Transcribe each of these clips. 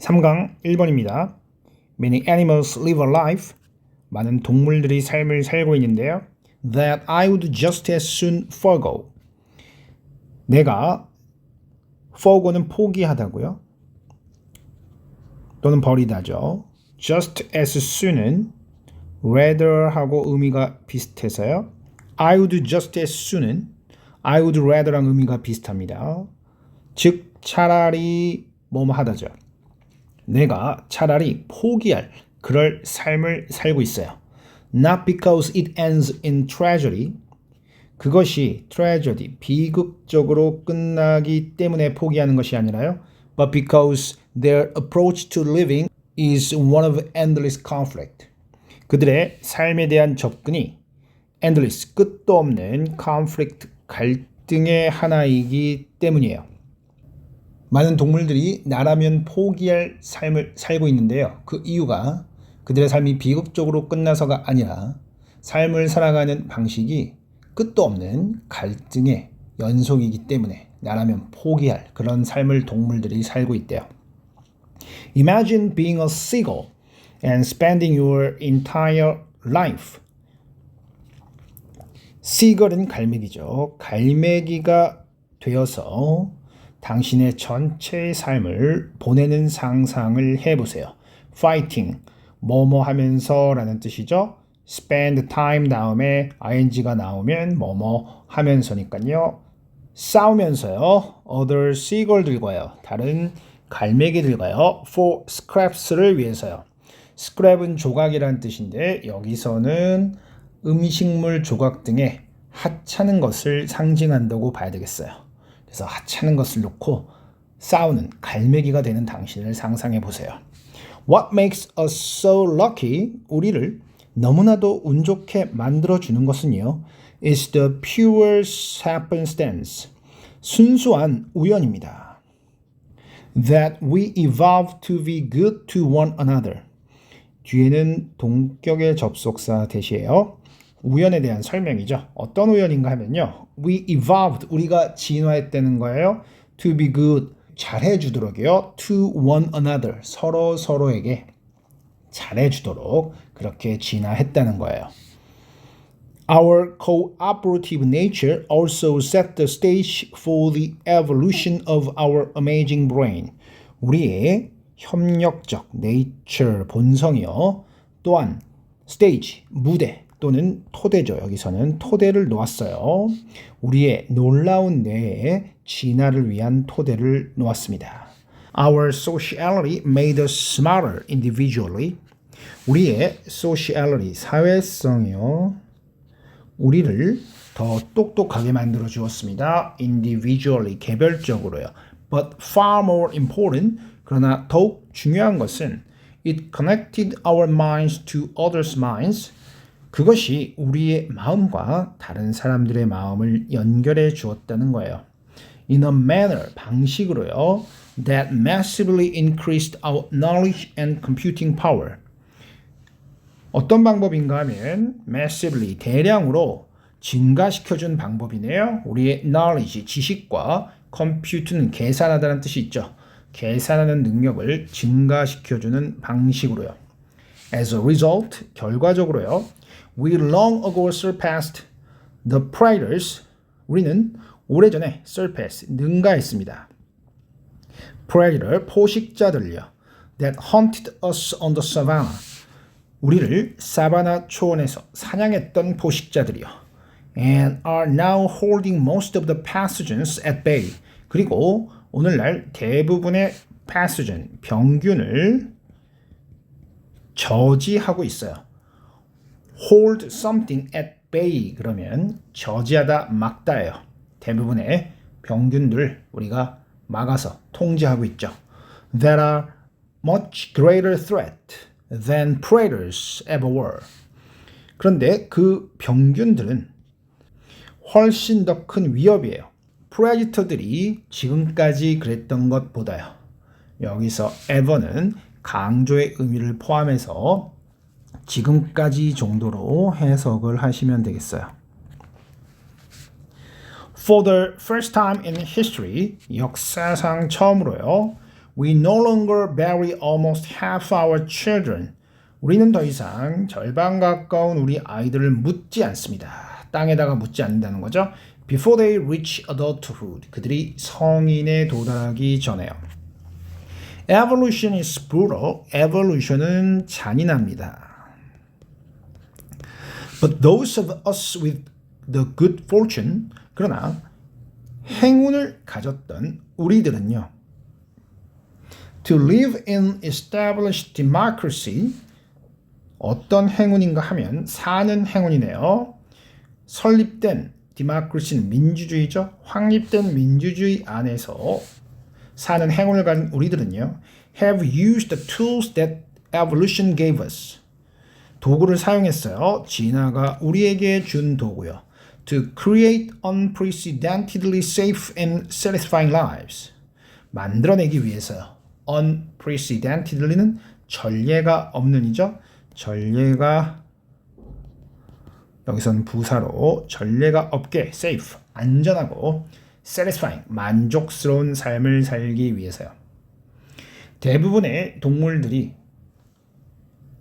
3강 1번입니다. Many animals live a life. 많은 동물들이 삶을 살고 있는데요. That I would just as soon forgo. 내가 forgo는 포기하다고요. 또는 버리다죠. Just as soon은 rather하고 의미가 비슷해서요. I would just as soon은 I would rather랑 의미가 비슷합니다. 즉 차라리 뭐뭐 하다죠. 내가 차라리 포기할 그럴 삶을 살고 있어요. Not because it ends in tragedy. 그것이 tragedy, 비극적으로 끝나기 때문에 포기하는 것이 아니라요. But because their approach to living is one of endless conflict. 그들의 삶에 대한 접근이 endless, 끝도 없는 conflict, 갈등의 하나이기 때문이에요. 많은 동물들이 나라면 포기할 삶을 살고 있는데요. 그 이유가 그들의 삶이 비극적으로 끝나서가 아니라 삶을 살아가는 방식이 끝도 없는 갈등의 연속이기 때문에 나라면 포기할 그런 삶을 동물들이 살고 있대요. Imagine being a seagull and spending your entire life. seagull은 갈매기죠. 갈매기가 되어서 당신의 전체의 삶을 보내는 상상을 해보세요. fighting, 뭐뭐 하면서 라는 뜻이죠. spend time 다음에 ing가 나오면 뭐뭐 하면서니까요. 싸우면서요. other seagull들과요. 다른 갈매기들과요. for scraps를 위해서요. scrap은 조각이라는 뜻인데 여기서는 음식물 조각 등의 하찮은 것을 상징한다고 봐야 되겠어요. 그래서 하찮은 것을 놓고 싸우는 갈매기가 되는 당신을 상상해 보세요. What makes us so lucky? 우리를 너무나도 운 좋게 만들어주는 것은요. is the pure happenstance. 순수한 우연입니다. That we evolve to be good to one another. 뒤에는 동격의 접속사 대시에요. 우연에 대한 설명이죠. 어떤 우연인가 하면요. We evolved, 우리가 진화했다는 거예요. To be good, 잘해주도록이요. To one another, 서로에게 잘해주도록 그렇게 진화했다는 거예요. Our cooperative nature also set the stage for the evolution of our amazing brain. 우리의 협력적 nature, 본성이요. 또한 stage, 무대 또는 토대죠. 여기서는 토대를 놓았어요. 우리의 놀라운 뇌의 진화를 위한 토대를 놓았습니다. Our sociality made us smarter individually. 우리의 sociality, 사회성이요. 우리를 더 똑똑하게 만들어 주었습니다. individually, 개별적으로요. But far more important, 그러나 더욱 중요한 것은 it connected our minds to others' minds. 그것이 우리의 마음과 다른 사람들의 마음을 연결해 주었다는 거예요. In a manner, 방식으로요. That massively increased our knowledge and computing power. 어떤 방법인가 하면 massively, 대량으로 증가시켜준 방법이네요. 우리의 knowledge, 지식과 compute는 계산하다는 뜻이 있죠. 계산하는 능력을 증가시켜주는 방식으로요. As a result, 결과적으로요. We long ago surpassed the predators. 우리는 오래전에 surpass, 능가했습니다. predator, 포식자들요. That hunted us on the savannah. 우리를 사바나 초원에서 사냥했던 포식자들이요. And are now holding most of the pathogens at bay. 그리고 오늘날 대부분의 pathogen, 병균을 저지하고 있어요. hold something at bay 그러면 저지하다, 막다예요. 대부분의 병균들 우리가 막아서 통제하고 있죠. That are much greater threat than predators ever were. 그런데 그 병균들은 훨씬 더 큰 위협이에요. 프레디터들이 지금까지 그랬던 것보다요. 여기서 ever는 강조의 의미를 포함해서 지금까지 정도로 해석을 하시면 되겠어요. For the first time in history, 역사상 처음으로요. We no longer bury almost half our children. 우리는 더 이상 절반 가까운 우리 아이들을 묻지 않습니다. 땅에다가 묻지 않는다는 거죠. Before they reach adulthood. 그들이 성인에 도달하기 전에요. Evolution is brutal. Evolution은 잔인합니다. But those of us with the good fortune, 그러나 행운을 가졌던 우리들은요. To live in established democracy, 어떤 행운인가 하면 사는 행운이네요. 설립된 democracy는 민주주의죠. 확립된 민주주의 안에서 사는 행운을 가진 우리들은요. Have used the tools that evolution gave us. 도구를 사용했어요. 진화가 우리에게 준 도구요. To create unprecedentedly safe and satisfying lives. 만들어내기 위해서요. unprecedentedly는 전례가 없는이죠. 전례가 여기서는 부사로 전례가 없게 safe, 안전하고 satisfying, 만족스러운 삶을 살기 위해서요. 대부분의 동물들이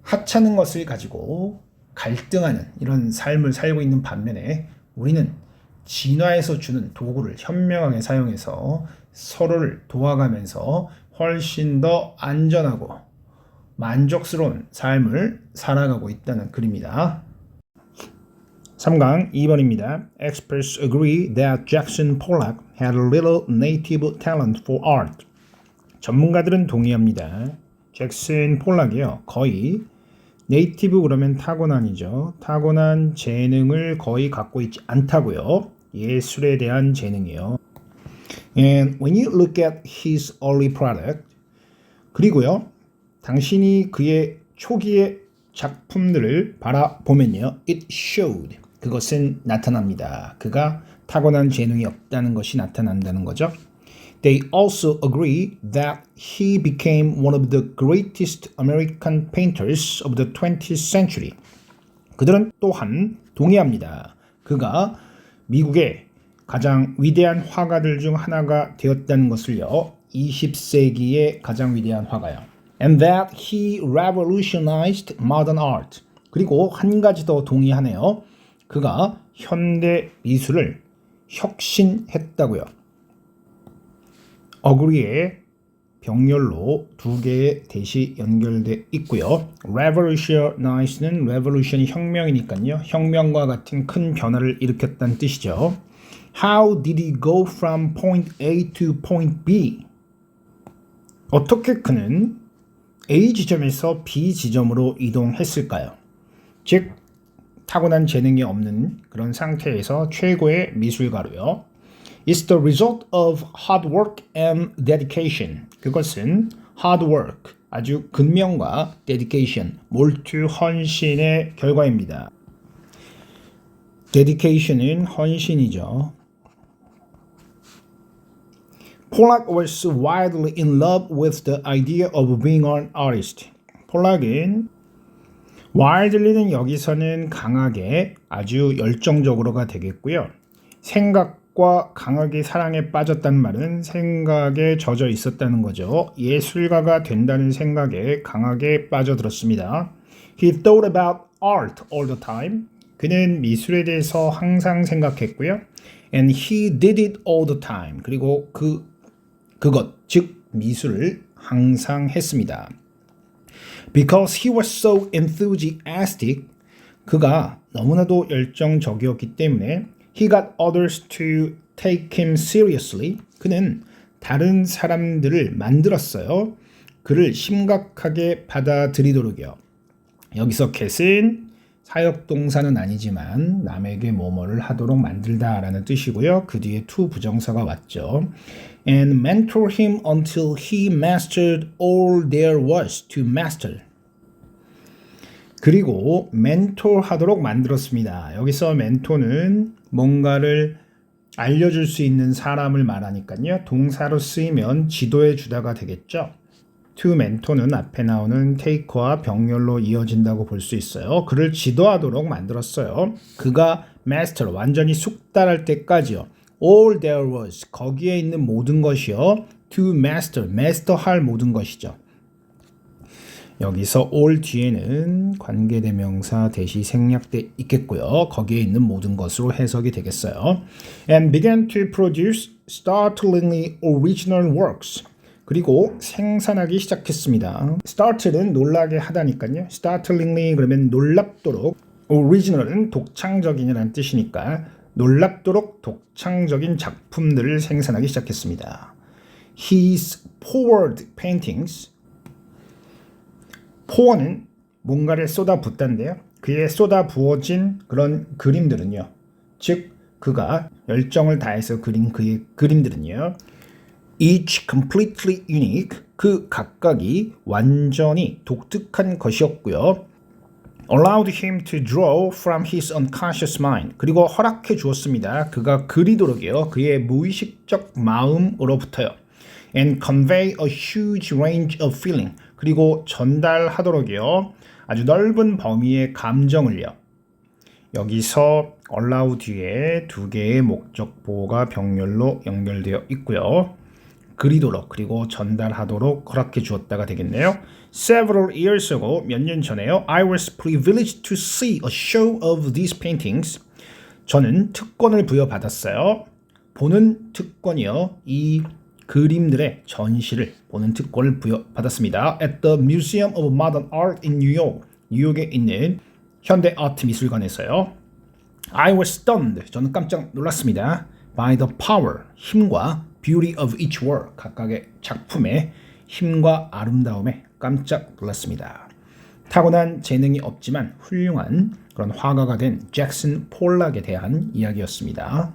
하찮은 것을 가지고 갈등하는 이런 삶을 살고 있는 반면에 우리는 진화에서 주는 도구를 현명하게 사용해서 서로를 도와가면서 훨씬 더 안전하고 만족스러운 삶을 살아가고 있다는 글입니다. 3강 2번입니다. Experts agree that Jackson Pollock had little native talent for art. 전문가들은 동의합니다. 잭슨 폴락이요. 거의 네이티브 그러면 타고난이죠. 타고난 재능을 거의 갖고 있지 않다고요. 예술에 대한 재능이요. And when you look at his early product, 그리고요. 당신이 그의 초기의 작품들을 바라보면요. It showed. 그것은 나타납니다. 그가 타고난 재능이 없다는 것이 나타난다는 거죠. They also agree that he became one of the greatest American painters of the 20th century. 그들은 또한 동의합니다. 그가 미국의 가장 위대한 화가들 중 하나가 되었다는 것을요. 20세기의 가장 위대한 화가요. And that he revolutionized modern art. 그리고 한 가지 더 동의하네요. 그가 현대 미술을 혁신했다고요. agree에 병렬로 두 개의 대시 연결돼 있고요. revolutionize는 revolution이 혁명이니까요. 혁명과 같은 큰 변화를 일으켰다는 뜻이죠. How did he go from point A to point B? 어떻게 그는 A 지점에서 B 지점으로 이동했을까요? 즉 타고난 재능이 없는 그런 상태에서 최고의 미술가로요. It's the result of hard work and dedication. 그것은 hard work, 아주 근면과 dedication, 몰두 헌신의 결과입니다. dedication은 헌신이죠. Pollock was wildly in love with the idea of being an artist. 폴락은 wildly는 여기서는 강하게 아주 열정적으로가 되겠고요. 생각과 강하게 사랑에 빠졌다는 말은 생각에 젖어 있었다는 거죠. 예술가가 된다는 생각에 강하게 빠져들었습니다. He thought about art all the time. 그는 미술에 대해서 항상 생각했고요. And he did it all the time. 그리고 그것, 즉 미술을 항상 했습니다. Because he was so enthusiastic, 그가 너무나도 열정적이었기 때문에 he got others to take him seriously. 그는 다른 사람들을 만들었어요. 그를 심각하게 받아들이도록요. 여기서 get은 사역동사는 아니지만 남에게 뭐뭐를 하도록 만들다라는 뜻이고요. 그 뒤에 to 부정사가 왔죠. And mentor him until he mastered all there was to master. 그리고 멘토하도록 만들었습니다. 여기서 멘토는 뭔가를 알려줄 수 있는 사람을 말하니까요. 동사로 쓰이면 지도해 주다가 되겠죠. to 멘토는 앞에 나오는 take와 병렬로 이어진다고 볼 수 있어요. 그를 지도하도록 만들었어요. 그가 master, 완전히 숙달할 때까지요. all there was, 거기에 있는 모든 것이요. to master, master할 모든 것이죠. 여기서 all 뒤에는 관계대명사 대시 생략돼 있겠고요. 거기에 있는 모든 것으로 해석이 되겠어요. And began to produce startlingly original works. 그리고 생산하기 시작했습니다. start는 놀라게 하다니까요. startlingly 그러면 놀랍도록, original은 독창적인이라는 뜻이니까 놀랍도록 독창적인 작품들을 생산하기 시작했습니다. His poured paintings, pour는 뭔가를 쏟아붓다인데요. 그의 쏟아부어진 그런 그림들은요. 즉 그가 열정을 다해서 그린 그의 그림들은요. Each completely unique, 그 각각이 완전히 독특한 것이었고요. Allowed him to draw from his unconscious mind. 그리고 허락해 주었습니다. 그가 그리도록요. 그의 무의식적 마음으로부터요. And convey a huge range of feeling. 그리고 전달하도록요. 아주 넓은 범위의 감정을요. 여기서 allow 뒤에 두 개의 목적 보호가 병렬로 연결되어 있고요. 그리도록 그리고 전달하도록 허락해 주었다가 되겠네요. Several years ago, 몇 년 전에요. I was privileged to see a show of these paintings. 저는 특권을 부여받았어요. 보는 특권이요. 이 그림들의 전시를 보는 특권을 부여받았습니다. At the Museum of Modern Art in New York. 뉴욕에 있는 현대 아트 미술관에서요. I was stunned. 저는 깜짝 놀랐습니다. By the power, 힘과 beauty of each work. 각각의 작품의 힘과 아름다움에 깜짝 놀랐습니다. 타고난 재능이 없지만 훌륭한 그런 화가가 된 잭슨 폴락에 대한 이야기였습니다.